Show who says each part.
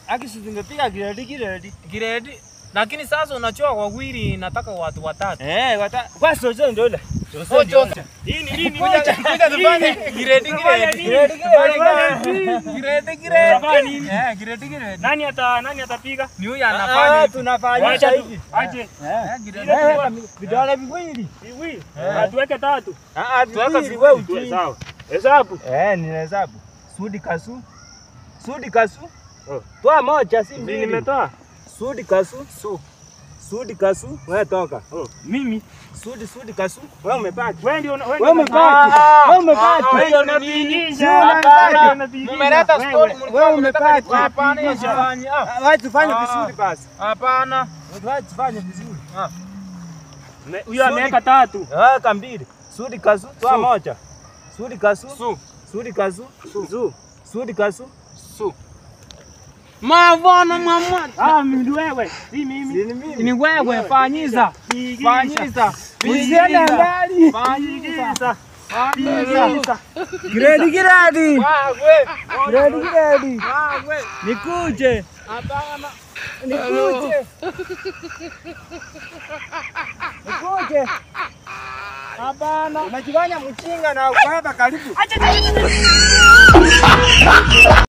Speaker 1: Akisi tumepiga grade.
Speaker 2: Lakini sasa unachoa wawili nataka watu watatu.
Speaker 1: Kwa sojo ndio ile. Nini
Speaker 2: kuja tufanye grade.
Speaker 1: Nani atapiga?
Speaker 2: Ni huyu anafanya.
Speaker 1: Tunafanya hivi.
Speaker 2: Aje.
Speaker 1: Vidole viwili.
Speaker 2: Tuweke 3.
Speaker 1: Tuweka viwili. Sawa. Hesabu. Ni hesabu. Sudi kasu. Toa moja si mbili. Nimetoa. Sudi kasu. Wewe toka. Mimi. Sudi kasu. Wewe umepaki. Wewe umepaki. Wewe ndio unapigisha.
Speaker 2: Umeleta story
Speaker 1: Wewe umepaki.
Speaker 2: Hapana.
Speaker 1: Wacha tufanye vizuri basi.
Speaker 2: Hapana.
Speaker 1: Wacha tufanye vizuri.
Speaker 2: Huyo ameweka 3.
Speaker 1: Weka 2. Sudi kasu. Toa moja. Sudi kasu.
Speaker 2: Mavana mama.
Speaker 1: Mimi wewe. Si mimi.
Speaker 2: Ni wewe fanyiza.
Speaker 1: Usiende mbali.
Speaker 2: Fanyiza.
Speaker 1: Grade.
Speaker 2: Wewe.
Speaker 1: Grade.
Speaker 2: Wewe.
Speaker 1: Nikuje.
Speaker 2: Hapana.
Speaker 1: Nikuje.
Speaker 2: Hapana.
Speaker 1: Unajifanya mchinga na uko hapa karibu.